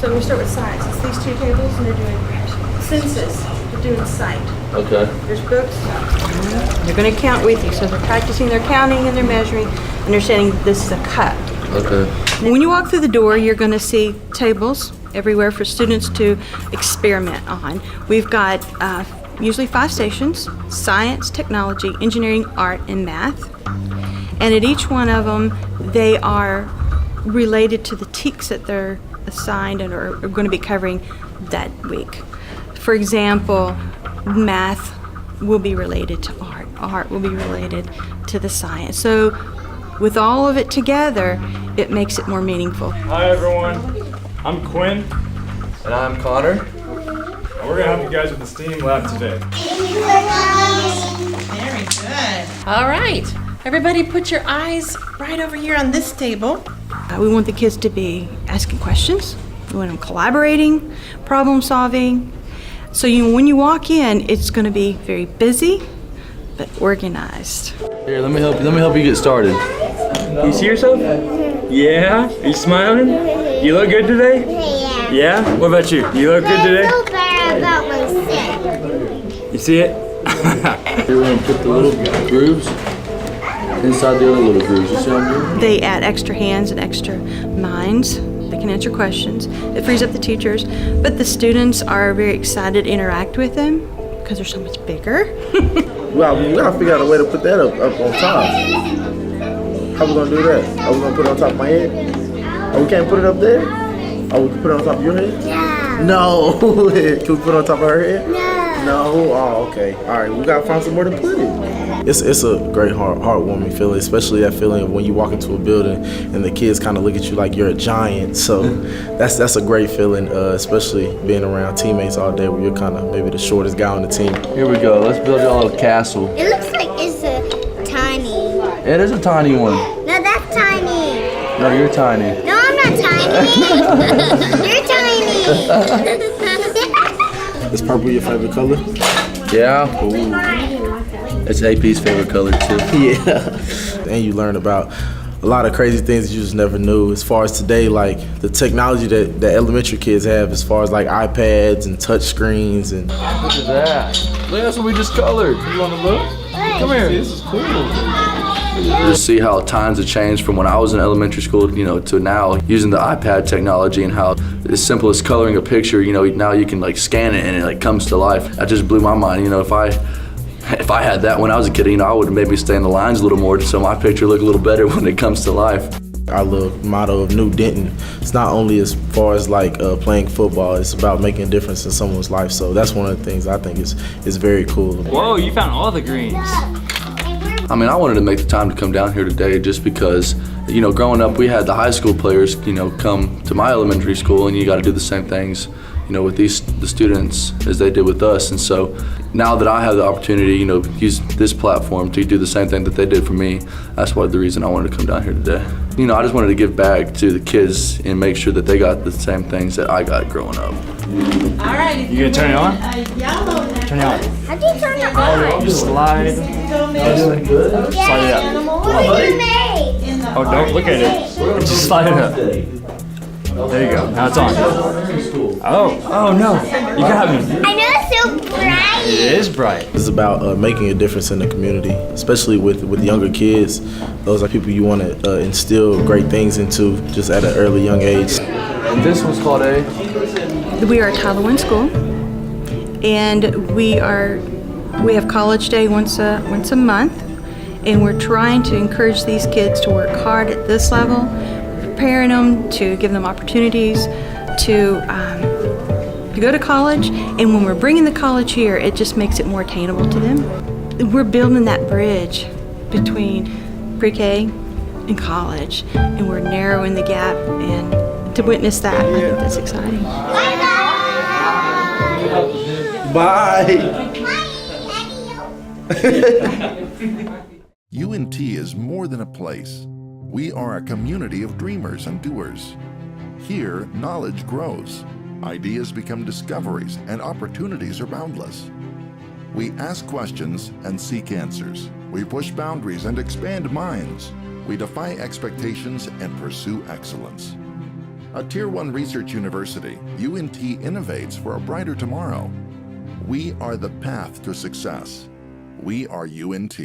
So we start with science. It's these two tables, and they're doing census. They're doing sight. Okay. There's books. They're going to count with you. So they're practicing their counting and their measuring, understanding this is a cut. Okay. When you walk through the door, you're going to see tables everywhere for students to experiment on. We've got usually 5 stations: science, technology, engineering, art, and math. And at each one of them, they are related to the TEKs that they're assigned and are going to be covering that week. For example, math will be related to art. Art will be related to the science. So with all of it together, it makes it more meaningful. Hi everyone, I'm Quinn. And I'm Connor. And we're gonna help you guys with the STEAM lab today. Very good. All right, everybody put your eyes right over here on this table. We want the kids to be asking questions. We want them collaborating, problem solving. So when you walk in, it's going to be very busy, but organized. Here, let me help you get started. You see yourself? Yeah? Are you smiling? You look good today? Yeah. Yeah? What about you? You look good I today? feel better about myself. You see it? Here we're gonna put the little grooves inside the other little grooves. You see what I'm doing? They add extra hands and extra minds. They can answer questions. It frees up the teachers, but the students are very excited to interact with them because they're so much bigger. Well, we gotta figure out a way to put that up on top. How we gonna do that? Are we gonna put it on top of my head? Oh, we can't put it up there? Oh, we can put it on top of your head? Yeah. No. Can we put it on top of her head? No. No? Oh, okay. All right, we gotta find somewhere to put it. It's a great heartwarming feeling, especially that feeling of when you walk into a building and the kids kind of look at you like you're a giant. So that's a great feeling, especially being around teammates all day where you're kind of maybe the shortest guy on the team. Here we go. Let's build y'all a castle. It looks like it's a tiny. It is a tiny one. No, that's tiny. No, you're tiny. No, I'm not tiny. You're tiny. Is purple your favorite color? Yeah. It's AP's favorite color too. Yeah. And you learn about a lot of crazy things that you just never knew. As far as today, like the technology that the elementary kids have, as far as like iPads and touch screens and. Look at that. Look, that's what we just colored. You want to look? Come here. This is cool. Just see how times have changed from when I was in elementary school, to now, using the iPad technology and how as simple as coloring a picture, now you can like scan it and it like comes to life. That just blew my mind. If I had that when I was a kid, I would have maybe stay in the lines a little more so my picture look a little better when it comes to life. Our little motto of New Denton, it's not only as far as like playing football, it's about making a difference in someone's life. So that's one of the things I think is very cool. Whoa, you found all the greens. I mean, I wanted to make the time to come down here today just because, growing up, we had the high school players, come to my elementary school, and you got to do the same things, with the students as they did with us. And so now that I have the opportunity, use this platform to do the same thing that they did for me, that's the reason I wanted to come down here today. I just wanted to give back to the kids and make sure that they got the same things that I got growing up. All right. You gonna turn it on? Yellow. Turn it on. How do you turn it on? Just slide. Yay. Slide it up. What did you make? Oh, don't look at it. Just slide it up. There you go. Now it's on. Oh no. You got me. I know it's so bright. It is bright. It's about making a difference in the community, especially with younger kids. Those are people you want to instill great things into just at an early young age. And this one's called A. We are a Title I school, and we have College Day once a month, and we're trying to encourage these kids to work hard at this level, preparing them to give them opportunities to go to college. And when we're bringing the college here, it just makes it more attainable to them. We're building that bridge between pre-K and college, and we're narrowing the gap. And to witness that, I think that's exciting. Bye. UNT is more than a place. We are a community of dreamers and doers. Here, knowledge grows. Ideas become discoveries and opportunities are boundless. We ask questions and seek answers. We push boundaries and expand minds. We defy expectations and pursue excellence. A Tier 1 research university, UNT innovates for a brighter tomorrow. We are the path to success. We are UNT.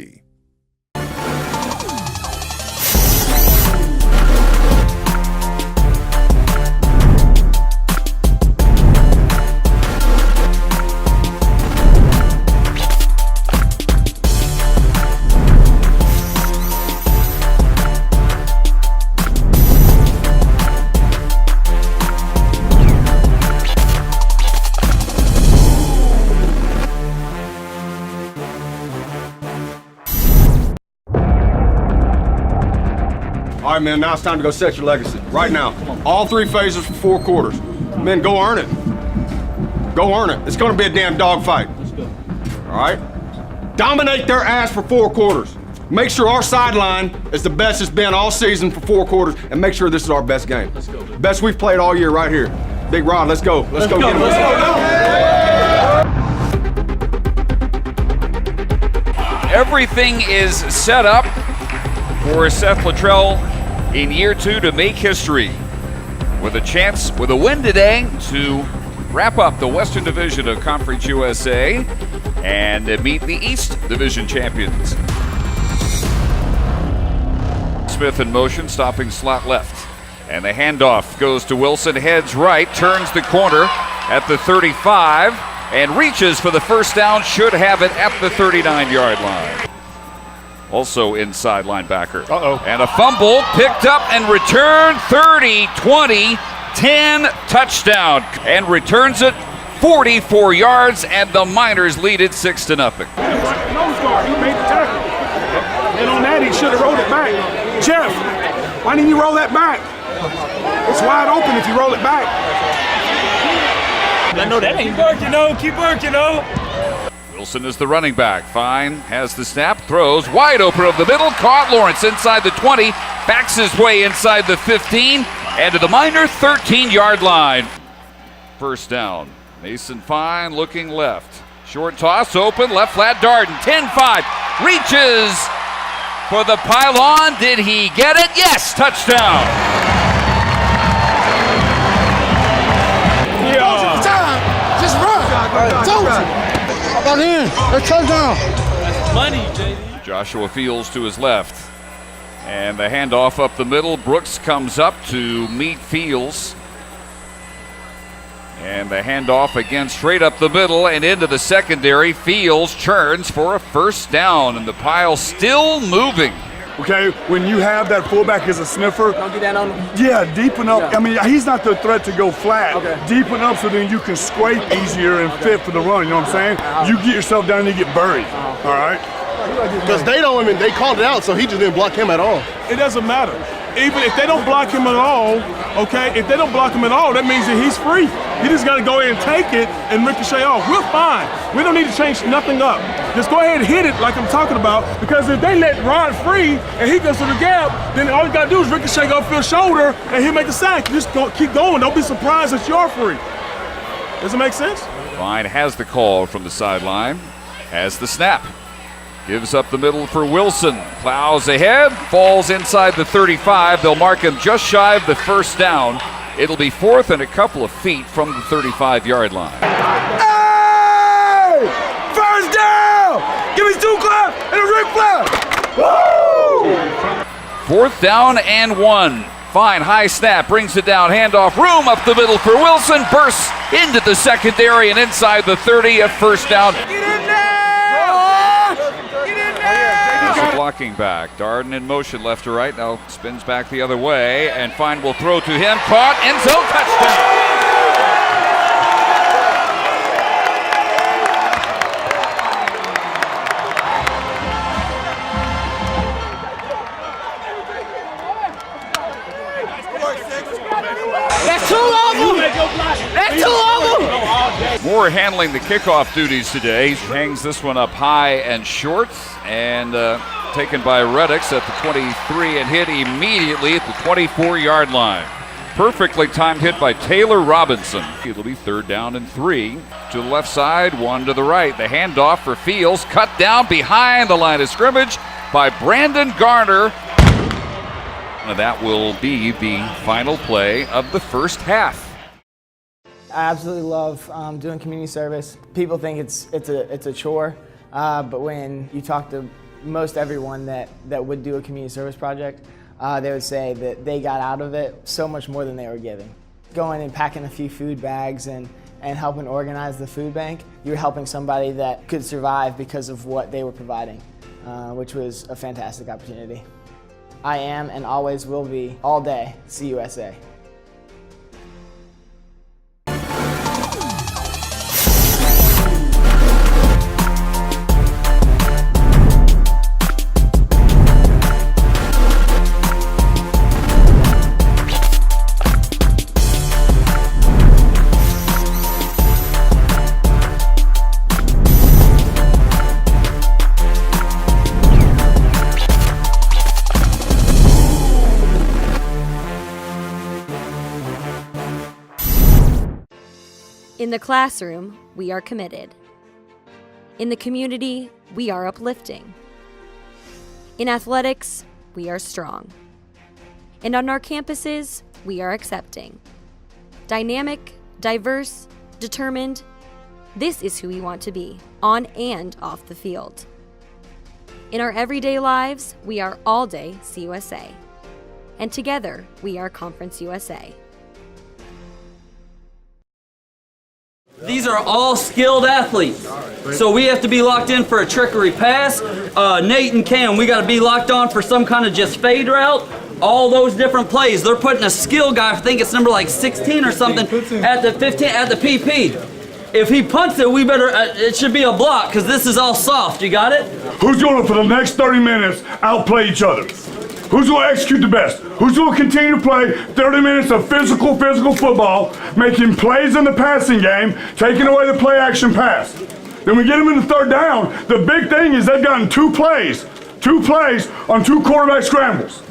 All right, man, now it's time to go set your legacy. Right now. All 3 phases for 4 quarters. Men, go earn it. Go earn it. It's gonna be a damn dogfight. Let's go. All right? Dominate their ass for 4 quarters. Make sure our sideline is the best it's been all season for 4 quarters, and make sure this is our best game. Let's go. Best we've played all year right here. Big Rod, let's go. Let's go get him. Let's go. Everything is set up for Seth Luttrell in year 2 to make history with a chance, with a win today, to wrap up the Western Division of Conference USA and meet the East Division champions. Smith in motion, stopping slot left. And the handoff goes to Wilson, heads right, turns the corner at the 35 and reaches for the first down, should have it at the 39-yard line. Also inside linebacker. And a fumble picked up and returned 30, 20, 10, touchdown. And returns it 44 yards, and the Miners lead it 6-0. Nose guard, he made the tackle. And on that, he should have rolled it back. Jeff, why didn't you roll that back? It's wide open if you roll it back. I know that ain't working, though. Keep working, though. Wilson is the running back. Fine has the snap, throws wide open over the middle, caught Lawrence inside the 20, backs his way inside the 15, and to the Miner 13-yard line. First down. Mason Fine looking left. Short toss open, left flat, Darden, 10-5, reaches for the pylon. Did he get it? Yes, touchdown. Just run. Told you. About in. Let's turn down. That's money, JD. Joshua Fields to his left. And the handoff up the middle. Brooks comes up to meet Fields. And the handoff again straight up the middle and into the secondary. Fields churns for a first down, and the pile still moving. Okay, when you have that fullback as a sniffer, don't get that on him. Yeah, deepen up. Yeah. I mean, he's not the threat to go flat. Okay. Deepen up so then you can scrape easier and fit for the run. You know what I'm saying? You get yourself down and you get buried. All right? Because they called it out, so he just didn't block him at all. It doesn't matter. Even if they don't block him at all, okay, if they don't block him at all, that means that he's free. He just got to go ahead and take it and ricochet off. We're fine. We don't need to change nothing up. Just go ahead and hit it like I'm talking about, because if they let Rod free and he goes to the gap, then all you got to do is ricochet off your shoulder and he'll make a sack. Just keep going. Don't be surprised that you're free. Does it make sense? Fine has the call from the sideline, has the snap. Gives up the middle for Wilson. Plows ahead, falls inside the 35. They'll mark him just shy of the first down. It'll be 4th and a couple of feet from the 35-yard line. Hey! First down! Give me 2 claps and a Ric Flair! Woo! 4th down and 1. Fine, high snap, brings it down, handoff, room up the middle for Wilson. Bursts into the secondary and inside the 30, a first down. Blocking back. Darden in motion left to right. Now spins back the other way. And Fine will throw to him. Caught. End zone touchdown. That's too long! That's too long! Moore handling the kickoff duties today. He hangs this one up high and short. And taken by Reddix at the 23 and hit immediately at the 24-yard line. Perfectly timed hit by Taylor Robinson. It'll be 3rd down and 3. To the left side, 1 to the right. The handoff for Fields, cut down behind the line of scrimmage by Brandon Garner. And that will be the final play of the first half. I absolutely love doing community service. People think it's a chore, but when you talk to most everyone that would do a community service project, they would say that they got out of it so much more than they were giving. Going and packing a few food bags and helping organize the food bank, you're helping somebody that could survive because of what they were providing, which was a fantastic opportunity. I am and always will be, all day, CUSA. In the classroom, we are committed. In the community, we are uplifting. In athletics, we are strong. And on our campuses, we are accepting. Dynamic, diverse, determined, this is who we want to be, on and off the field. In our everyday lives, we are all day CUSA. And together, we are Conference USA. These are all skilled athletes. So we have to be locked in for a trickery pass. Nate and Cam, we got to be locked on for some kind of just fade route. All those different plays. They're putting a skill guy, I think it's number like 16 or something, at the 15, at the PP. If he punts it, we better, it should be a block because this is all soft. You got it? Who's going to, for the next 30 minutes, outplay each other? Who's going to execute the best? Who's going to continue to play 30 minutes of physical football, making plays in the passing game, taking away the play action pass? Then we get them in the third down. The big thing is they've gotten two plays on two quarterback scrambles.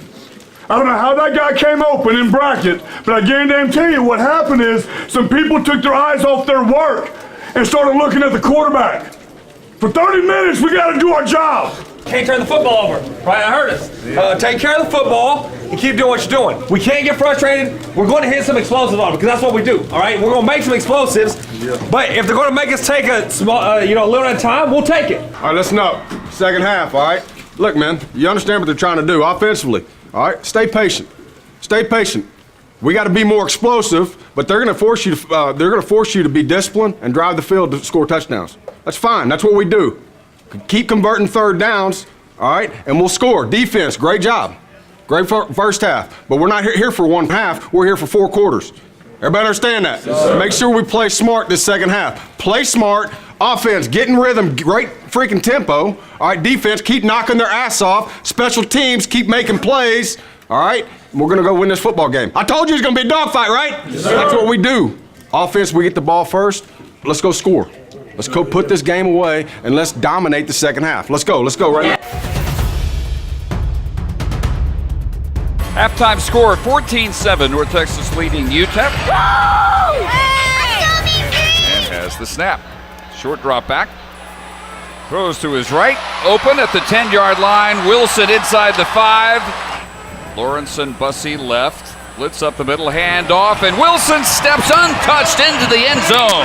I don't know how that guy came open in bracket, but I guarantee you what happened is some people took their eyes off their work and started looking at the quarterback. For 30 minutes, we got to do our job. Can't turn the football over, right? I heard us. Take care of the football and keep doing what you're doing. We can't get frustrated. We're going to hit some explosives on them because that's what we do, all right? We're going to make some explosives, but if they're going to make us take a small, a little at a time, we'll take it. All right, listen up. Second half, all right? Look, man, you understand what they're trying to do offensively, all right? Stay patient. Stay patient. We got to be more explosive, but they're going to force you to be disciplined and drive the field to score touchdowns. That's fine. That's what we do. Keep converting third downs, all right, and we'll score. Defense, great job. Great first half. But we're not here for one half. We're here for 4 quarters. Everybody understand that? Yes, make sure we play smart this second half. Play smart. Offense, get in rhythm. Great freaking tempo. All right, defense, keep knocking their ass off. Special teams, keep making plays. All right, we're going to go win this football game. I told you it's going to be a dogfight, right? Yes, that's what we do. Offense, we get the ball first. Let's go score. Let's go put this game away, and let's dominate the second half. Let's go right now. Halftime score, 14-7, North Texas leading UTEP. And has the snap. Short drop back. Throws to his right, open at the 10-yard line. Wilson inside the 5. Lawrenson, Bussey left. Blitz up the middle, hand off, and Wilson steps untouched into the end zone.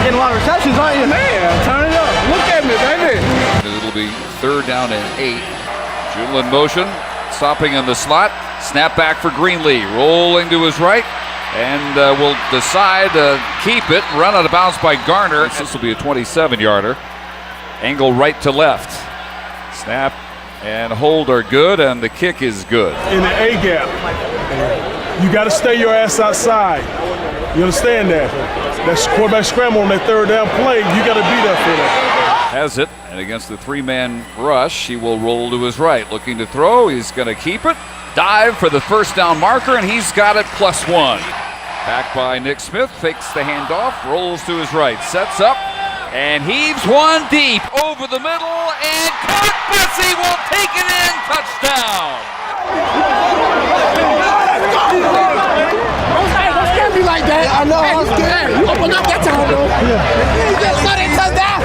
Getting a lot of receptions, aren't you? Man, turn it up. Look at me, baby. It'll be 3rd down and 8. Jewell in motion, stopping in the slot. Snap back for Greenlee, rolling to his right, and will decide to keep it. Run out of bounds by Garner. This will be a 27-yarder. Angle right to left. Snap and hold are good, and the kick is good. In the A gap, you got to stay your ass outside. You understand that? That quarterback scramble on that 3rd down play, you got to be there for that. Has it, and against the 3-man rush, he will roll to his right. Looking to throw, he's going to keep it. Dive for the 1st down marker, and he's got it +1. Back by Nick Smith, fakes the handoff, rolls to his right, sets up, and heaves one deep over the middle, and caught. Bussey will take it in. Touchdown. Don't scare me like that. I know, I'm scared. You open up that time, though. You just let it touch down.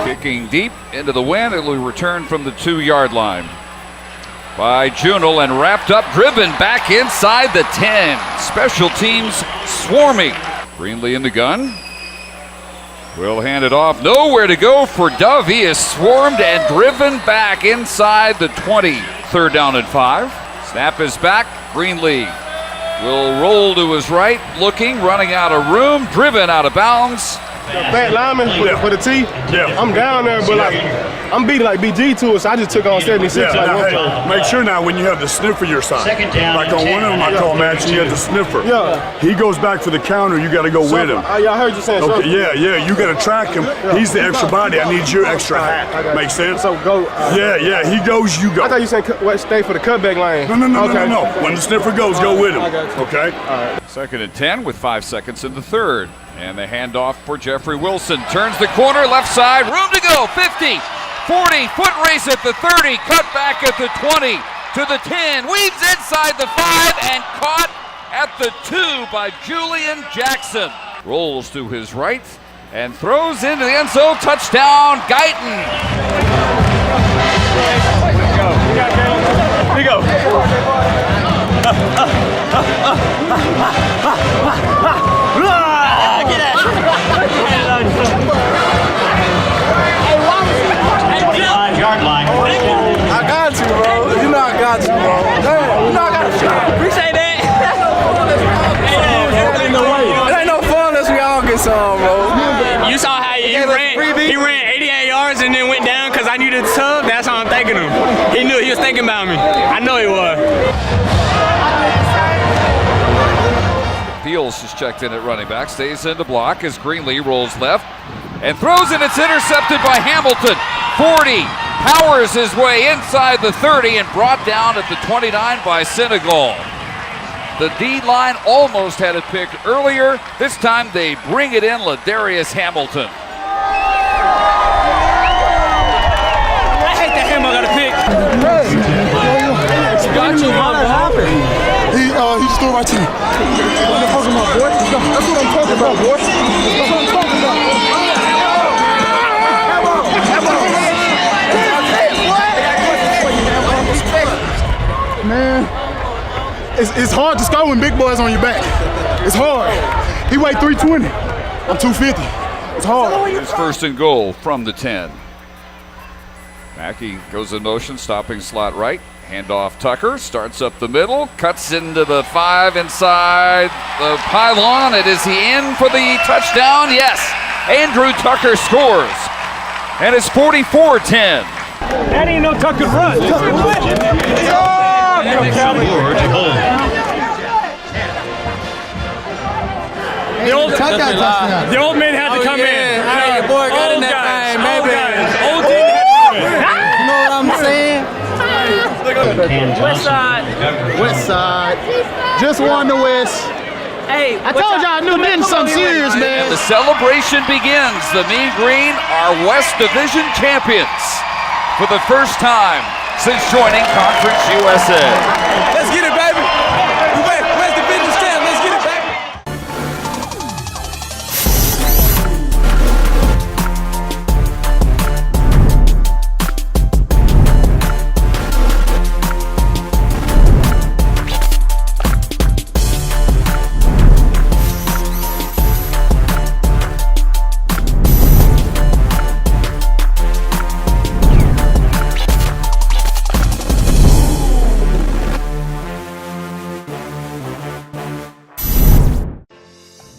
Kicking deep into the wind, it will return from the 2-yard line by Junel and wrapped up, driven back inside the 10. Special teams swarming. Greenlee in the gun. Will hand it off. Nowhere to go for Dove. He is swarmed and driven back inside the 20. 3rd down and 5. Snap is back. Greenlee will roll to his right, looking, running out of room, driven out of bounds. Fat lineman for the T. Yeah. I'm down there, but like I'm beating like BG to it, so I just took on 76 like one time. Make sure now when you have the sniffer your side. Like on one of them I call match, you have the sniffer. Yeah. He goes back for the counter, you got to go with him. I heard you saying Okay, something. yeah, you got to track him. He's the extra body. I need your extra hat. Make sense? So go. Yeah, he goes, you go. I thought you said stay for the cutback lane. No. When the sniffer goes, go with him. Okay? All right. 2nd and 10 with 5 seconds in the 3rd. And the handoff for Jeffrey Wilson. Turns the corner, left side, room to go. 50, 40, foot race at the 30, cut back at the 20, to the 10, weaves inside the 5, and caught at the 2 by Julian Jackson. Rolls to his right and throws into the end zone. Touchdown, Guyton. Here you go. Yard line. I got you, bro. You know I got you, bro. Damn, you know I got you. Appreciate that. It ain't no fun unless we all get some, bro. You saw how he ran 88 yards and then went down because I knew the tub. That's how I'm thanking him. He knew he was thinking about me. I know he was. Fields is checked in at running back, stays in the block as Greenlee rolls left and throws it. It's intercepted by Hamilton. 40, powers his way inside the 30 and brought down at the 29 by Senegal. The D-line almost had it picked earlier. This time they bring it in, Ladarius Hamilton. I hate that him I got to pick. Got you, how that happened? He just threw it right to me. What the fuck am I, boy? That's what I'm talking about, boy. That's what I'm talking about. Man, it's hard to score when big boys on your back. It's hard. He weighed 320. I'm 250. It's hard. It's 1st and goal from the 10. Mackey goes in motion, stopping slot right. Handoff Tucker, starts up the middle, cuts into the 5 inside the pylon. And is he in for the touchdown? Yes. Andrew Tucker scores. And it's 44-10. That ain't no Tucker run. The old man had to come in. Hey, your boy got in that thing, baby. Old dude had You know what I'm saying? West side. West side. Just won the West. Hey, I told y'all I knew this was something serious, man. And the celebration begins. The Mean Green are West Division champions for the first time since joining Conference USA. Let's get it, baby. West Division champ. Let's get it, baby.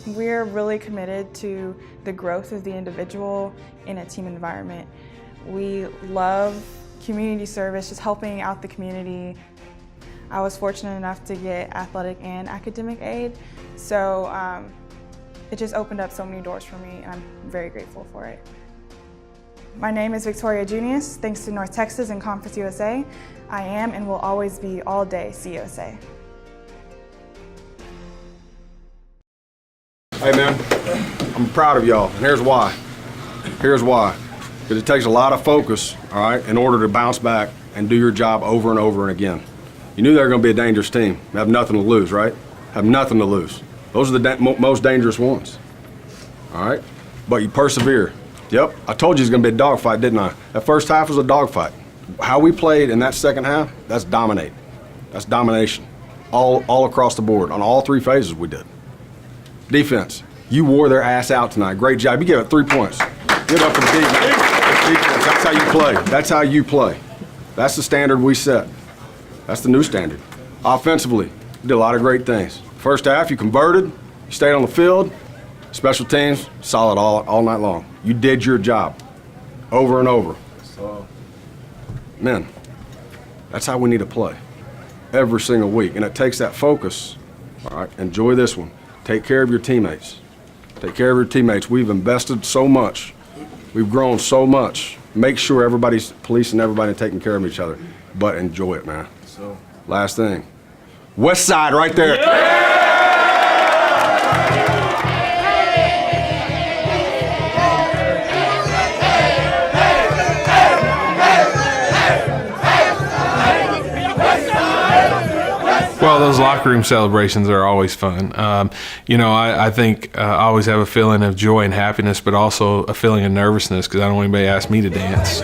We're really committed to the growth of the individual in a team environment. We love community service, just helping out the community. I was fortunate enough to get athletic and academic aid, so it just opened up so many doors for me, and I'm very grateful for it. My name is Victoria Junius. Thanks to North Texas and Conference USA, I am and will always be all day CUSA. Hey man, I'm proud of y'all, and here's why. Here's why. Because it takes a lot of focus, all right, in order to bounce back and do your job over and over and again. You knew they were going to be a dangerous team. Have nothing to lose, right? Have nothing to lose. Those are the most dangerous ones, all right? but you persevere. Yep, I told you it's going to be a dogfight, didn't I? That first half was a dogfight. How we played in that second half, that's dominate. That's domination. All across the board. On all 3 phases we did. Defense, you wore their ass out tonight. Great job. You gave it 3 points. Give it up for the defense. That's how you play. That's how you play. That's the standard we set. That's the new standard. Offensively, you did a lot of great things. First half, you converted. You stayed on the field. Special teams, solid all night long. You did your job over and over. Men, that's how we need to play every single week. And it takes that focus. All right, enjoy this one. Take care of your teammates. Take care of your teammates. We've invested so much. We've grown so much. Make sure everybody's policing everybody and taking care of each other. But enjoy it, man. Last thing. West Side right there. Yeah! Well, those locker room celebrations are always fun. I think I always have a feeling of joy and happiness, but also a feeling of nervousness because I don't want anybody to ask me to dance.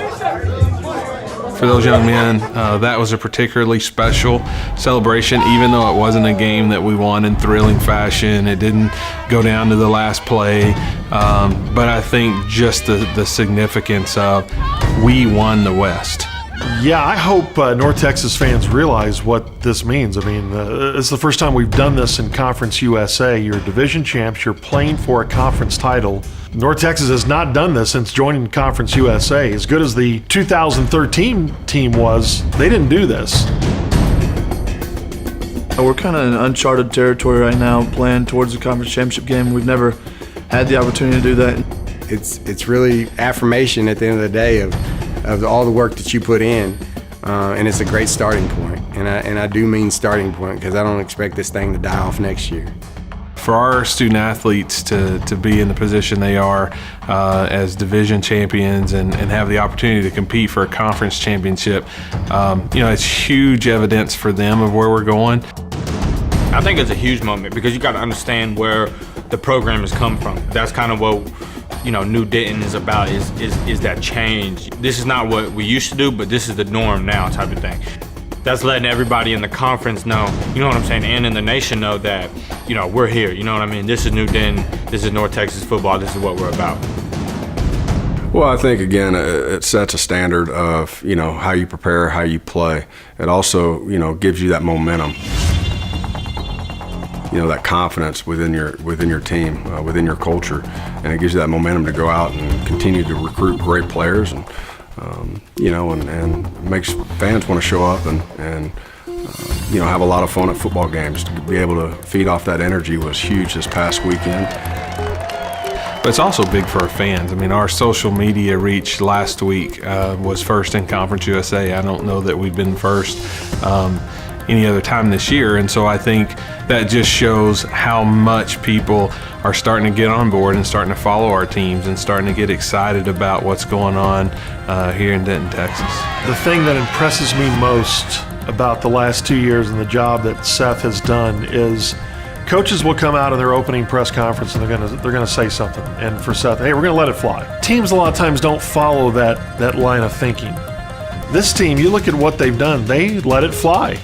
For those young men, that was a particularly special celebration, even though it wasn't a game that we won in thrilling fashion. It didn't go down to the last play. But I think just the significance of we won the West. Yeah, I hope North Texas fans realize what this means. I mean, it's the first time we've done this in Conference USA. You're division champs. You're playing for a conference title. North Texas has not done this since joining Conference USA. As good as the 2013 team was, they didn't do this. We're kind of in uncharted territory right now, playing towards the conference championship game. We've never had the opportunity to do that. It's really affirmation at the end of the day of all the work that you put in, and it's a great starting point. And I do mean starting point because I don't expect this thing to die off next year. For our student athletes to be in the position they are as division champions and have the opportunity to compete for a conference championship, it's huge evidence for them of where we're going. I think it's a huge moment because you got to understand where the program has come from. That's kind of what New Denton is about, is that change. This is not what we used to do, but this is the norm now type of thing. That's letting everybody in the conference know, you know what I'm saying, and in the nation know that, we're here, you know what I mean? This is New Denton, this is North Texas football, this is what we're about. Well, I think, again, it sets a standard of, how you prepare, how you play. It also, gives you that momentum. That confidence within your team, within your culture, and it gives you that momentum to go out and continue to recruit great players, and and makes fans want to show up and have a lot of fun at football games. To be able to feed off that energy was huge this past weekend. But it's also big for our fans. I mean, our social media reach last week was first in Conference USA. I don't know that we've been first any other time this year, and so I think that just shows how much people are starting to get on board and starting to follow our teams and starting to get excited about what's going on here in Denton, Texas. The thing that impresses me most about the last 2 years and the job that Seth has done is coaches will come out in their opening press conference and they're gonna say something, and for Seth, hey, we're gonna let it fly. Teams a lot of times don't follow that line of thinking. This team, you look at what they've done, they let it fly.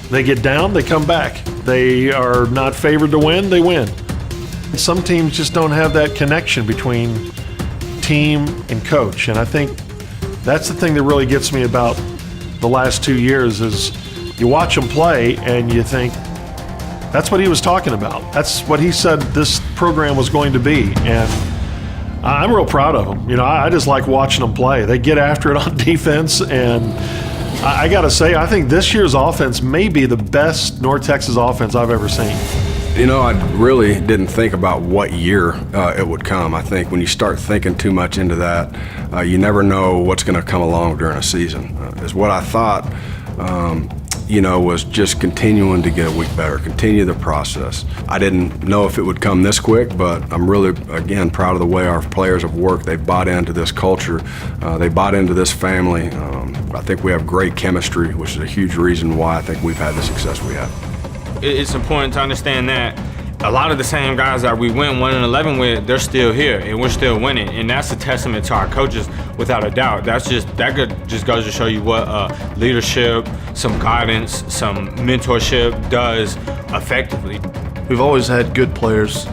They get down, they come back. They are not favored to win, they win. Some teams just don't have that connection between team and coach, and I think that's the thing that really gets me about the last 2 years is you watch them play and you think, that's what he was talking about. That's what he said this program was going to be, and I'm real proud of them. I just like watching them play. They get after it on defense, and I got to say, I think this year's offense may be the best North Texas offense I've ever seen. I really didn't think about what year it would come. I think when you start thinking too much into that, you never know what's going to come along during a season. Is what I thought, was just continuing to get a week better, continue the process. I didn't know if it would come this quick, but I'm really, again, proud of the way our players have worked. They've bought into this culture. They bought into this family. I think we have great chemistry, which is a huge reason why I think we've had the success we have. It's important to understand that a lot of the same guys that we went 1-11 with, they're still here and we're still winning, and that's a testament to our coaches, without a doubt. That just goes to show you what leadership, some guidance, some mentorship does effectively. We've always had good players,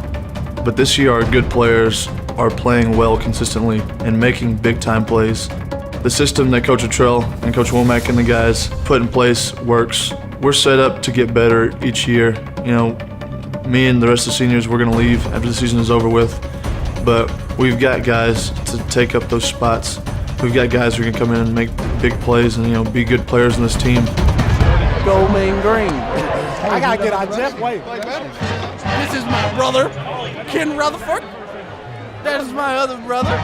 but this year our good players are playing well consistently and making big time plays. The system that Coach Luttrell and Coach Womack and the guys put in place works. We're set up to get better each year. You know, me and the rest of the seniors, we're gonna leave after the season is over with, but we've got guys to take up those spots. We've got guys who can come in and make big plays and, you know, be good players in this team. Go Mean Green. I gotta get out Jeff. Wait. This is my brother, Ken Rutherford. That is my other brother,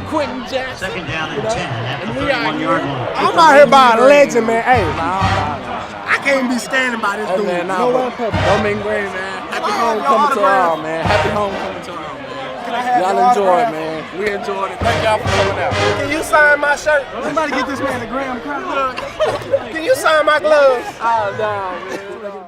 Quentin Jackson. Second down and 10. And we out here. I'm out here by a legend, man. Hey, I can't be standing by this dude. Man, no one purpose. Go Mean Green, man. Happy homecoming to all, man. Happy homecoming to all, man. Y'all enjoy it, man. We enjoyed it. Thank y'all for coming out. Can you sign my shirt? Somebody get this man a Graham Crown. Can you sign my gloves? Oh, no, man.